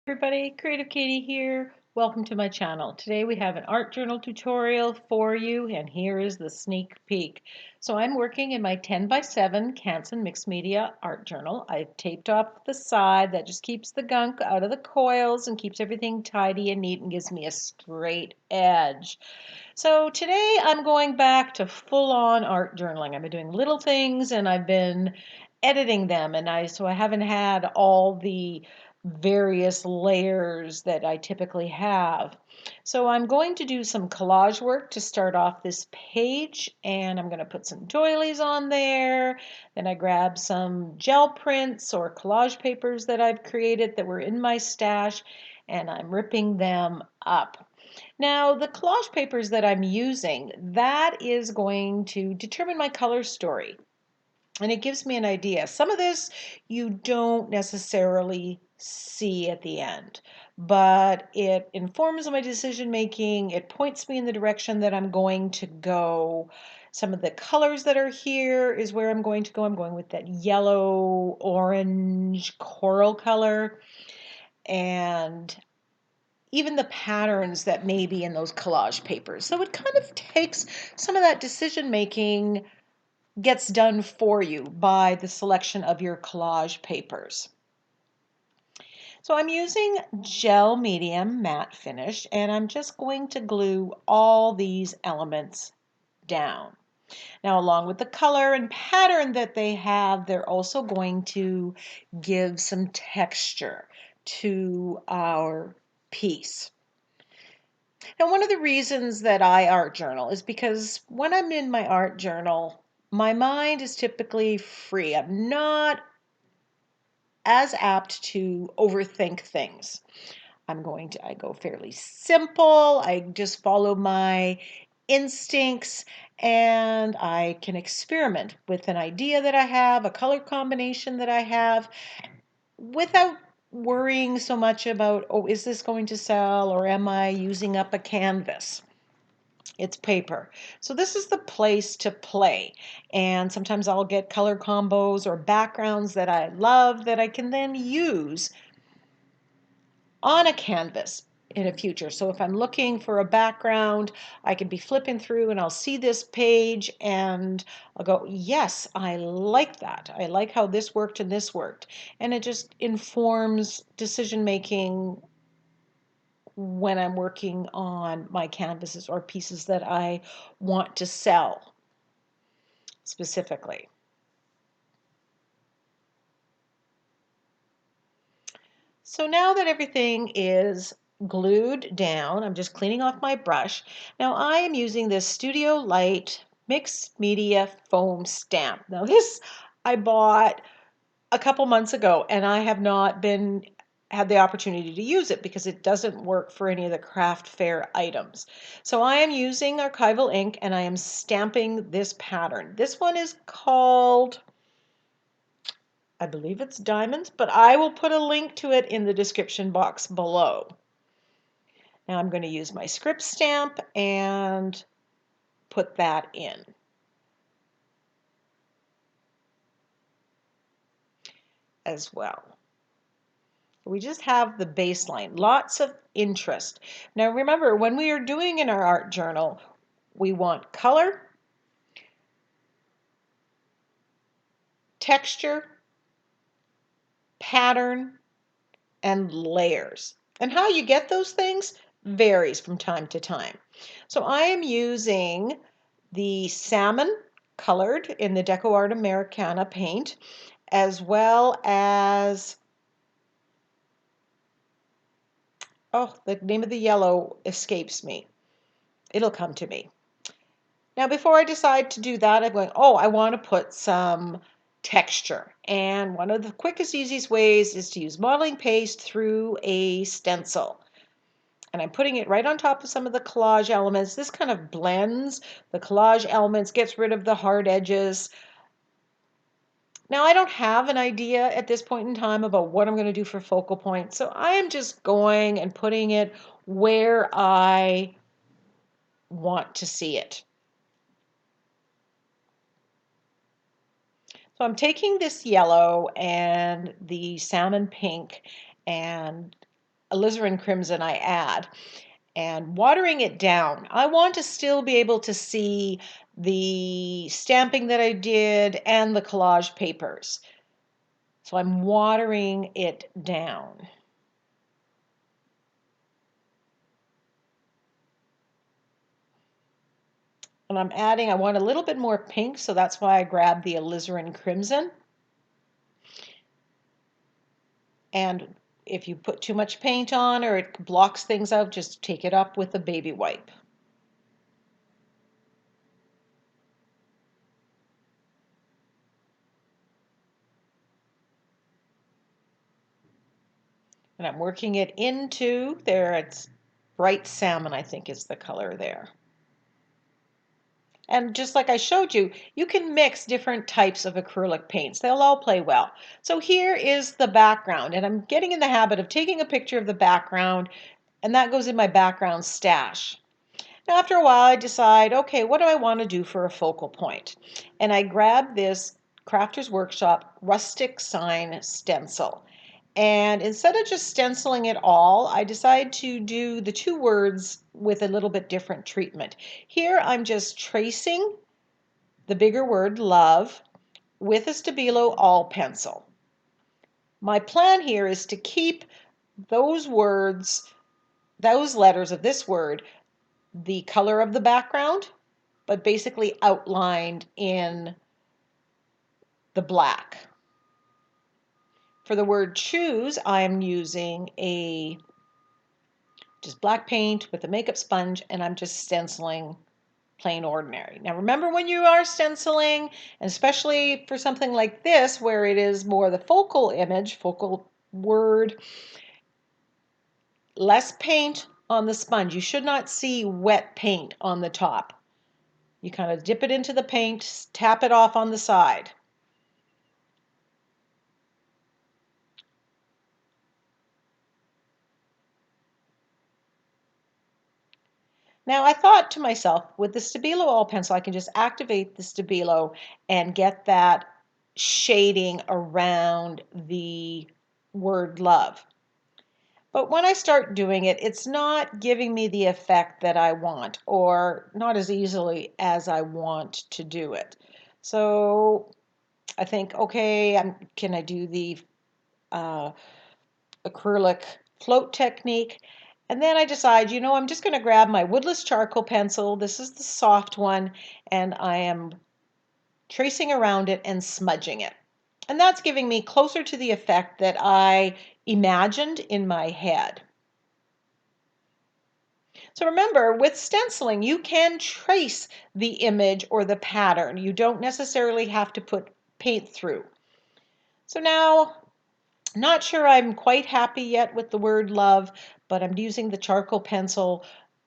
Everybody, Creative Katie here. Welcome to my channel. Today we have an art journal tutorial for you, and here is the sneak peek. So I'm working in my 10x7 Canson mixed media art journal. I've taped off the side that just keeps the gunk out of the coils and keeps everything tidy and neat and gives me a straight edge. So today I'm going back to full-on art journaling. I've been doing little things and I've been editing them, and so I haven't had all the various layers that I typically have. So I'm going to do some collage work to start off this page, and I'm going to put some doilies on there. Then I grab some gel prints or collage papers that I've created that were in my stash, and I'm ripping them up. Now, the collage papers that I'm using, that is going to determine my color story. And it gives me an idea. Some of this you don't necessarily see at the end, but it informs my decision making. It points me in the direction that I'm going to go. Some of the colors that are here is where I'm going to go. I'm going with that yellow, orange, coral color. And even the patterns that may be in those collage papers. So it kind of takes some of that decision making gets done for you by the selection of your collage papers. So I'm using gel medium matte finish, and I'm just going to glue all these elements down. Now, along with the color and pattern that they have, they're also going to give some texture to our piece. Now, one of the reasons that I art journal is because when I'm in my art journal, my mind is typically free. I'm not as apt to overthink things. I go fairly simple. I just follow my instincts, and I can experiment with an idea that I have, a color combination that I have, without worrying so much about, oh, is this going to sell, or am I using up a canvas? It's paper. So this is the place to play. And sometimes I'll get color combos or backgrounds that I love that I can then use on a canvas in a future. So if I'm looking for a background, I can be flipping through and I'll see this page and I'll go, yes, I like that. I like how this worked and this worked. And it just informs decision making when I'm working on my canvases or pieces that I want to sell specifically. So now that everything is glued down, I'm just cleaning off my brush. Now I am using this Studio Light Mixed Media Foam Stamp. Now this I bought a couple months ago, and I have not had the opportunity to use it because it doesn't work for any of the craft fair items. So I am using archival ink, and I am stamping this pattern. This one is called, I believe it's Diamonds, but I will put a link to it in the description box below. Now I'm going to use my script stamp and put that in. As well. We just have the baseline, lots of interest. Now remember, when we are doing in our art journal, we want color, texture, pattern, and layers. And how you get those things varies from time to time. So I am using the salmon colored in the Deco Art Americana paint, as well as, oh, the name of the yellow escapes me. It'll come to me. Now, before I decide to do that, I'm going, oh, I want to put some texture. And one of the quickest, easiest ways is to use modeling paste through a stencil. And I'm putting it right on top of some of the collage elements. This kind of blends the collage elements, gets rid of the hard edges. Now, I don't have an idea at this point in time about what I'm going to do for focal point, so I am just going and putting it where I want to see it. So I'm taking this yellow and the salmon pink and alizarin crimson I add. And watering it down, I want to still be able to see the stamping that I did and the collage papers. So I'm watering it down. And I want a little bit more pink, so that's why I grabbed the alizarin crimson. And if you put too much paint on or it blocks things out, just take it up with a baby wipe. And I'm working it into there. It's bright salmon, I think is the color there. And just like I showed you, you can mix different types of acrylic paints. They'll all play well. So here is the background, and I'm getting in the habit of taking a picture of the background, and that goes in my background stash. Now, after a while, I decide, okay, what do I want to do for a focal point? And I grab this Crafter's Workshop rustic sign stencil. And instead of just stenciling it all, I decide to do the two words with a little bit different treatment. Here, I'm just tracing the bigger word, love, with a Stabilo All pencil. My plan here is to keep those words, those letters of this word, the color of the background, but basically outlined in the black. For the word choose, I'm using just black paint with a makeup sponge, and I'm just stenciling plain ordinary. Now remember, when you are stenciling, and especially for something like this where it is more the focal image, focal word, less paint on the sponge. You should not see wet paint on the top. You kind of dip it into the paint, tap it off on the side. Now I thought to myself, with the Stabilo All pencil, I can just activate the Stabilo and get that shading around the word love. But when I start doing it, it's not giving me the effect that I want, or not as easily as I want to do it. So I think, okay, can I do the acrylic float technique? And then I decide, I'm just going to grab my woodless charcoal pencil. This is the soft one, and I am tracing around it and smudging it. And that's giving me closer to the effect that I imagined in my head. So remember, with stenciling, you can trace the image or the pattern. You don't necessarily have to put paint through. So now, not sure I'm quite happy yet with the word love, but I'm using the charcoal pencil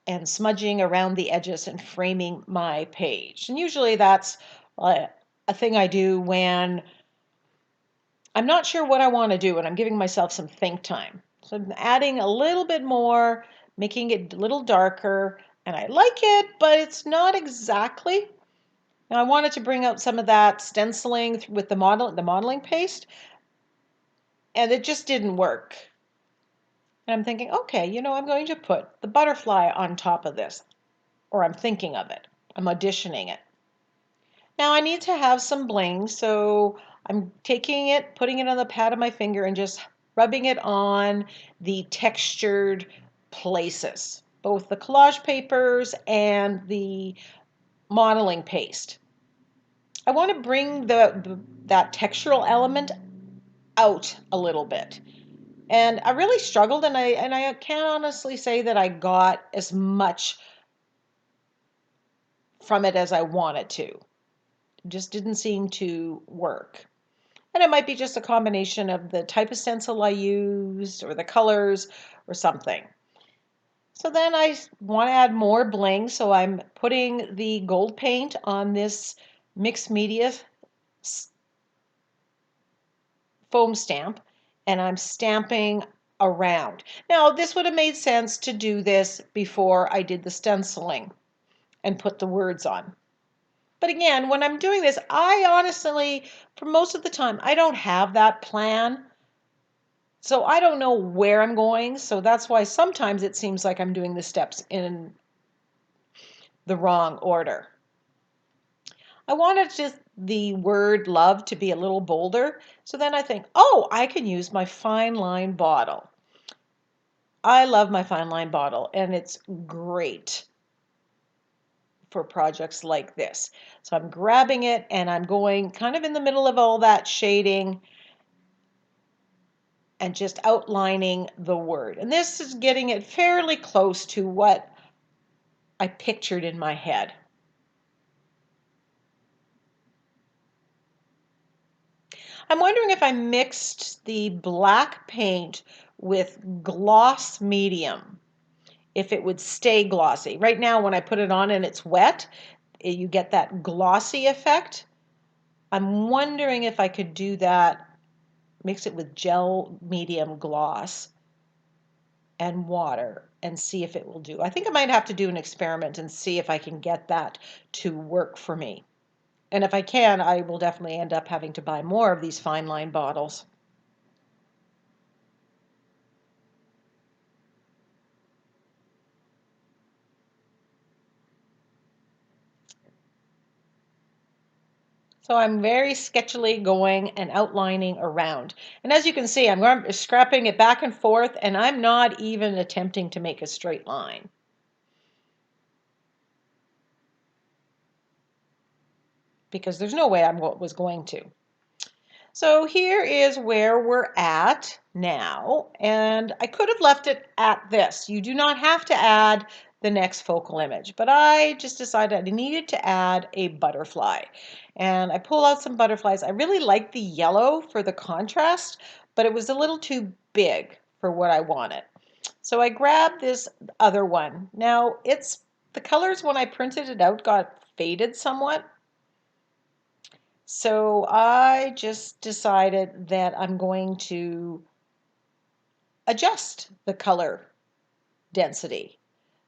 and smudging around the edges and framing my page. And usually that's a thing I do when I'm not sure what I want to do and I'm giving myself some think time. So I'm adding a little bit more, making it a little darker, and I like it, but it's not exactly. Now I wanted to bring out some of that stenciling with the modeling paste, and it just didn't work. And I'm thinking, okay, I'm going to put the butterfly on top of this, or I'm thinking of it. I'm auditioning it. Now I need to have some bling, so I'm taking it, putting it on the pad of my finger and just rubbing it on the textured places, both the collage papers and the modeling paste. I want to bring that textural element out a little bit. And I really struggled, and I can't honestly say that I got as much from it as I wanted to. It just didn't seem to work. And it might be just a combination of the type of stencil I used or the colors or something. So then I want to add more bling, so I'm putting the gold paint on this mixed media foam stamp, and I'm stamping around. Now, this would have made sense to do this before I did the stenciling and put the words on. But again, when I'm doing this, I honestly, for most of the time, I don't have that plan. So I don't know where I'm going, so that's why sometimes it seems like I'm doing the steps in the wrong order. I wanted just the word love to be a little bolder, so then I think, oh, I can use my fine line bottle. I love my fine line bottle, and it's great for projects like this. So I'm grabbing it and I'm going kind of in the middle of all that shading and just outlining the word. And this is getting it fairly close to what I pictured in my head. I'm wondering if I mixed the black paint with gloss medium, if it would stay glossy. Right now when I put it on and it's wet, you get that glossy effect. I'm wondering if I could do that, mix it with gel medium gloss and water and see if it will do. I think I might have to do an experiment and see if I can get that to work for me. And if I can, I will definitely end up having to buy more of these fine line bottles. So I'm very sketchily going and outlining around. And as you can see, I'm scrapping it back and forth, and I'm not even attempting to make a straight line. Because there's no way I was going to. So here is where we're at now, and I could have left it at this. You do not have to add the next focal image, but I just decided I needed to add a butterfly. And I pull out some butterflies. I really like the yellow for the contrast, but it was a little too big for what I wanted. So I grabbed this other one. Now, the colors when I printed it out got faded somewhat. So I just decided that I'm going to adjust the color density.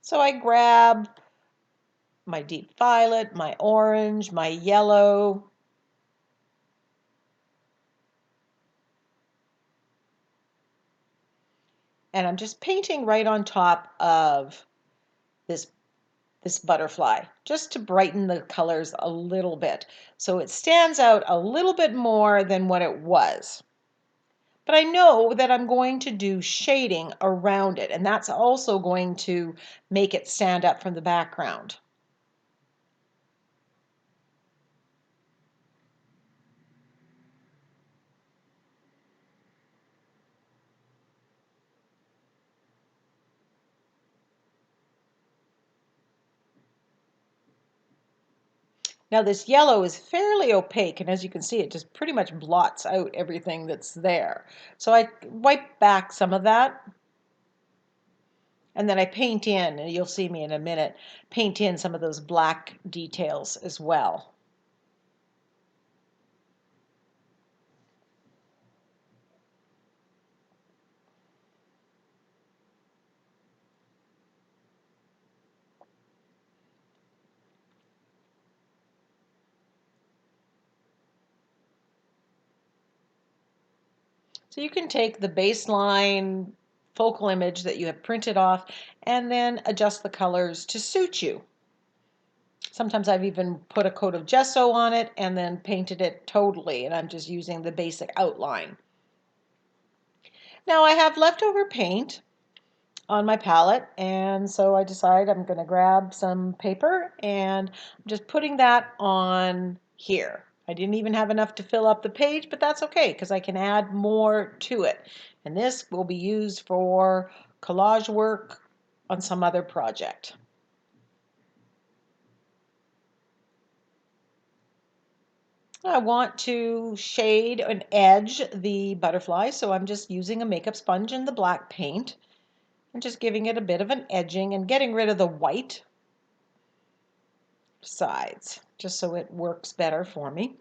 So I grab my deep violet, my orange, my yellow, and I'm just painting right on top of this this butterfly just to brighten the colors a little bit so it stands out a little bit more than what it was. But I know that I'm going to do shading around it, and that's also going to make it stand up from the background. Now this yellow is fairly opaque, and as you can see, it just pretty much blots out everything that's there. So I wipe back some of that, and then I paint in, and you'll see me in a minute, paint in some of those black details as well. So you can take the baseline focal image that you have printed off and then adjust the colors to suit you. Sometimes I've even put a coat of gesso on it and then painted it totally, and I'm just using the basic outline. Now I have leftover paint on my palette, and so I decide I'm going to grab some paper and I'm just putting that on here. I didn't even have enough to fill up the page, but that's okay because I can add more to it. And this will be used for collage work on some other project. I want to shade and edge the butterfly, so I'm just using a makeup sponge and the black paint and just giving it a bit of an edging and getting rid of the white sides just so it works better for me.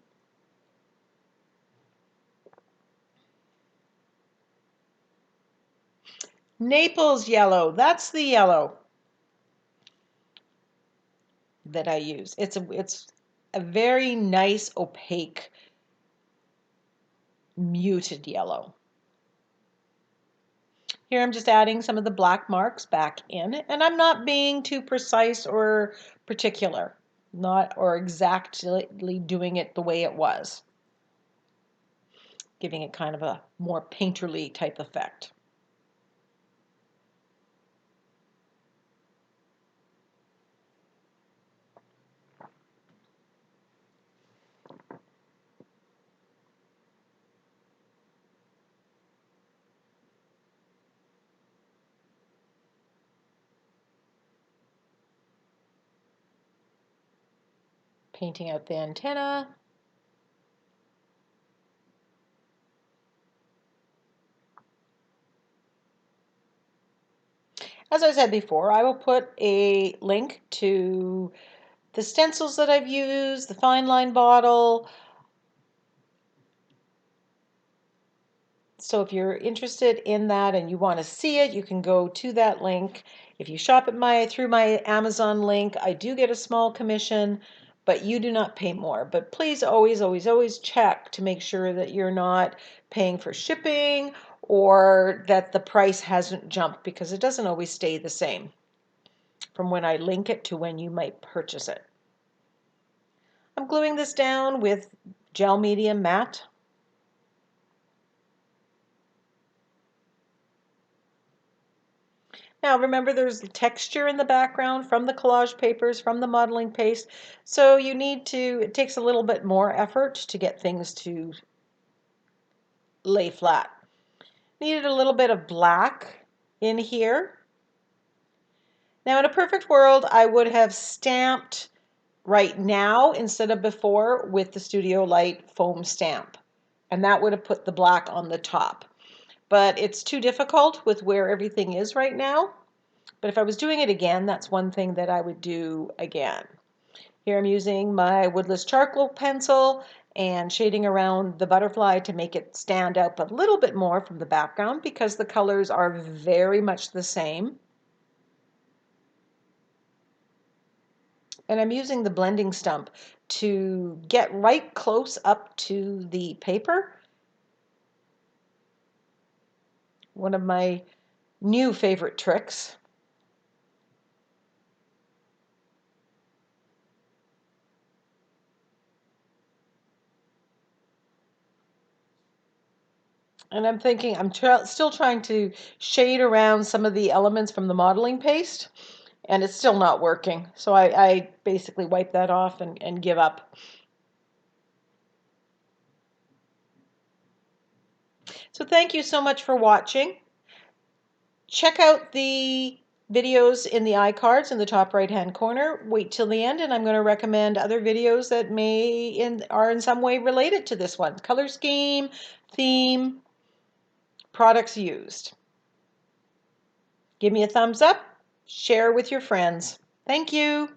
Naples yellow, that's the yellow that I use. It's a very nice opaque muted yellow. Here I'm just adding some of the black marks back in, and I'm not being too precise or particular, not or exactly doing it the way it was, giving it kind of a more painterly type effect. Painting out the antenna. As I said before, I will put a link to the stencils that I've used, the fine line bottle. So if you're interested in that and you want to see it, you can go to that link. If you shop at through my Amazon link, I do get a small commission, but you do not pay more. But please always, always, always check to make sure that you're not paying for shipping or that the price hasn't jumped, because it doesn't always stay the same from when I link it to when you might purchase it. I'm gluing this down with gel medium matte. Now remember, there's texture in the background from the collage papers, from the modeling paste, so it takes a little bit more effort to get things to lay flat. Needed a little bit of black in here. Now in a perfect world, I would have stamped right now instead of before with the Studio Light foam stamp, and that would have put the black on the top. But it's too difficult with where everything is right now. But if I was doing it again, that's one thing that I would do again. Here I'm using my woodless charcoal pencil and shading around the butterfly to make it stand out a little bit more from the background, because the colors are very much the same. And I'm using the blending stump to get right close up to the paper. One of my new favorite tricks. And I'm thinking, still trying to shade around some of the elements from the modeling paste, and it's still not working. So I basically wipe that off and give up. So thank you so much for watching. Check out the videos in the iCards in the top right hand corner. Wait till the end, and I'm going to recommend other videos that are in some way related to this one. Color scheme, theme, products used. Give me a thumbs up, share with your friends. Thank you.